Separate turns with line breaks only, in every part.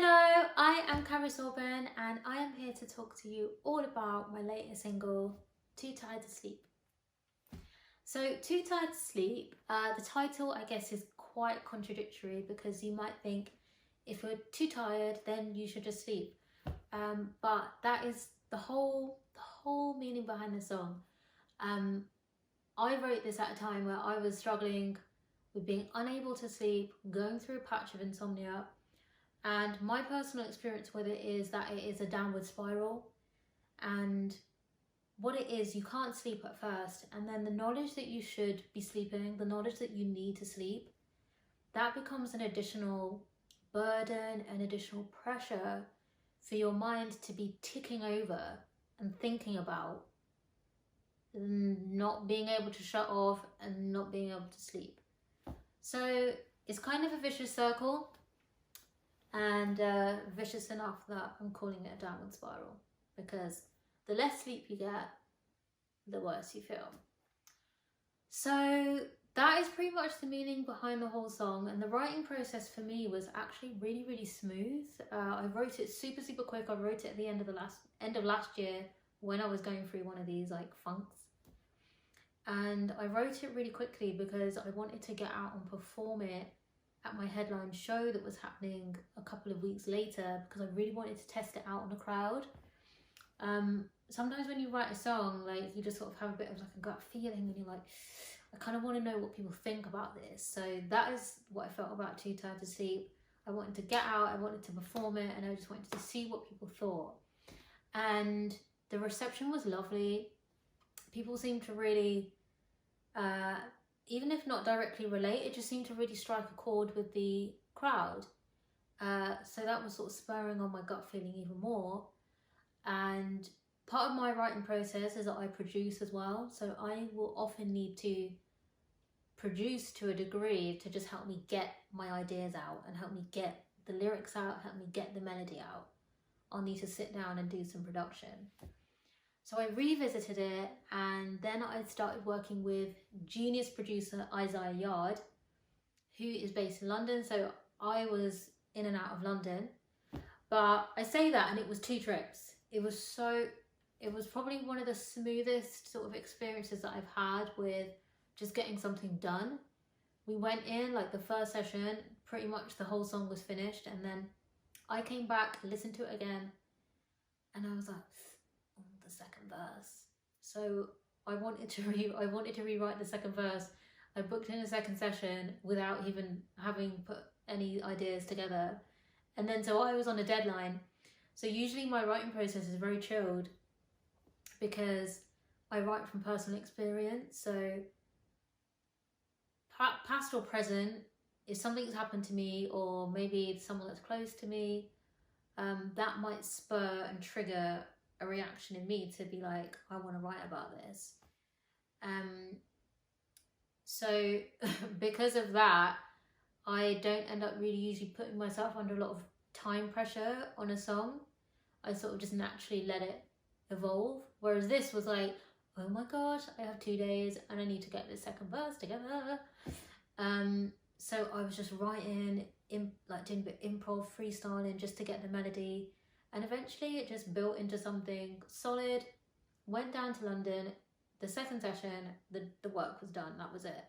Hello, I am Cariss Auburn and I am here to talk to you all about my latest single, Too Tired to Sleep. So Too Tired to Sleep, the title I guess is quite contradictory because you might think if you're too tired then you should just sleep. But that is the whole meaning behind the song. I wrote this at a time where I was struggling with being unable to sleep, going through a patch of insomnia. And my personal experience with it is that it is a downward spiral. And what it is, you can't sleep at first. And then the knowledge that you should be sleeping, the knowledge that you need to sleep, that becomes an additional burden, an additional pressure for your mind to be ticking over and thinking about not being able to shut off and not being able to sleep. So it's kind of a vicious circle. And vicious enough that I'm calling it a downward spiral, because the less sleep you get, the worse you feel. So that is pretty much the meaning behind the whole song, and the writing process for me was actually really smooth. I wrote it super quick. I wrote it at the end of last year when I was going through one of these like funks, and I wrote it really quickly because I wanted to get out and perform it at my headline show that was happening a couple of weeks later, because I really wanted to test it out on a crowd. Sometimes when you write a song, like you just sort of have a bit of like a gut feeling and you're like, I kind of want to know what people think about this. So that is what I felt about Too Tired to Sleep. I wanted to get out, I wanted to perform it, and I just wanted to see what people thought. And the reception was lovely. People seemed to really, even if not directly relate, it just seemed to really strike a chord with the crowd. So that was sort of spurring on my gut feeling even more. And part of my writing process is that I produce as well. So I will often need to produce to a degree to just help me get my ideas out and help me get the lyrics out, help me get the melody out. I'll need to sit down and do some production. So I revisited it, and then I started working with genius producer Isaiah Yard, who is based in London. So I was in and out of London, but I say that and it was 2 trips. It was probably one of the smoothest sort of experiences that I've had with just getting something done. We went in, like the first session, pretty much the whole song was finished, and then I came back, listened to it again, and I was like, the second verse. So I wanted to rewrite the second verse. I booked in a second session without even having put any ideas together, and then so I was on a deadline. So usually my writing process is very chilled because I write from personal experience. So past or present, if something's happened to me, or maybe someone that's close to me, that might spur and trigger a reaction in me to be like, I want to write about this. So because of that, I don't end up really usually putting myself under a lot of time pressure on a song. I sort of just naturally let it evolve. Whereas this was like, oh my gosh, I have 2 days and I need to get this second verse together. So I was just writing, like doing a bit improv, freestyling just to get the melody. And eventually it just built into something solid. Went down to London, the second session, the work was done, that was it.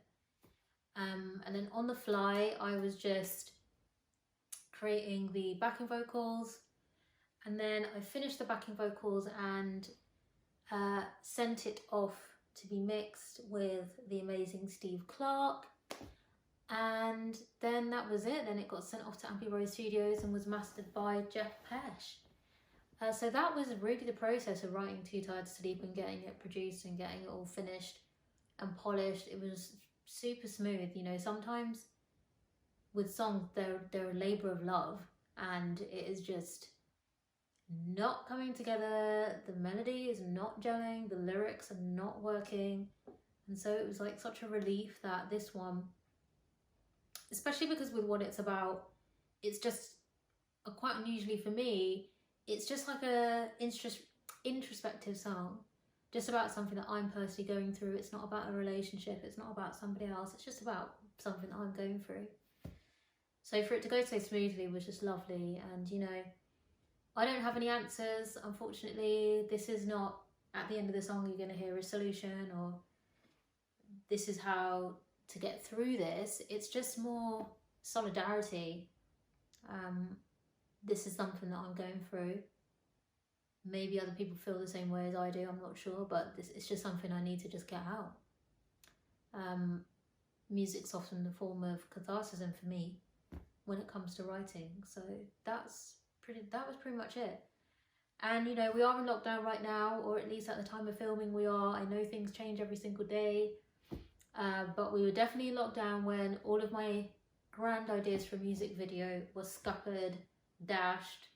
And then on the fly, I was just creating the backing vocals. And then I finished the backing vocals and sent it off to be mixed with the amazing Steve Clark. And then that was it. Then it got sent off to Abbey Road Studios and was mastered by Jeff Pesh. So that was really the process of writing Too Tired to Sleep and getting it produced and getting it all finished and polished. It was super smooth. You know, sometimes with songs, they're a labour of love, and it is just not coming together. The melody is not gelling, the lyrics are not working. And so it was like such a relief that this one, especially because with what it's about, it's just quite unusually for me, it's just like a introspective song, just about something that I'm personally going through. It's not about a relationship, it's not about somebody else, it's just about something that I'm going through. So for it to go so smoothly was just lovely. And you know, I don't have any answers, unfortunately. This is not, at the end of the song you're going to hear a solution or this is how to get through this. It's just more solidarity. This is something that I'm going through. Maybe other people feel the same way as I do, I'm not sure, but it's just something I need to just get out. Music's often the form of catharsis for me when it comes to writing. So that was pretty much it. And you know, we are in lockdown right now, or at least at the time of filming we are. I know things change every single day, but we were definitely in lockdown when all of my grand ideas for a music video were scuppered, dashed,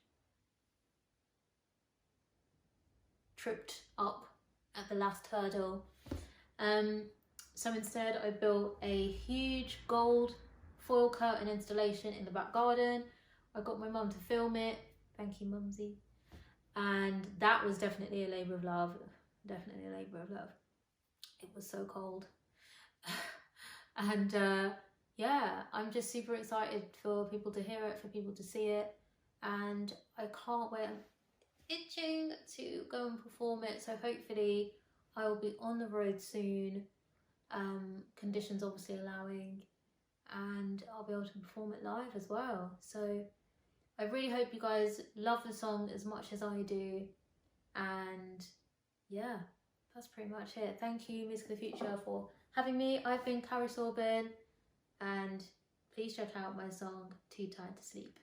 tripped up at the last hurdle. So instead I built a huge gold foil curtain installation in the back garden. I got my mum to film it. Thank you, Mumsy. And that was definitely a labour of love. Definitely a labour of love. It was so cold. And yeah, I'm just super excited for people to hear it, for people to see it. And I can't wait. I'm itching to go and perform it. So hopefully I will be on the road soon. Conditions obviously allowing. And I'll be able to perform it live as well. So I really hope you guys love the song as much as I do. And yeah, that's pretty much it. Thank you, MusicOTFuture, for having me. I've been Cariss Auburn, and please check out my song Too Tired to Sleep.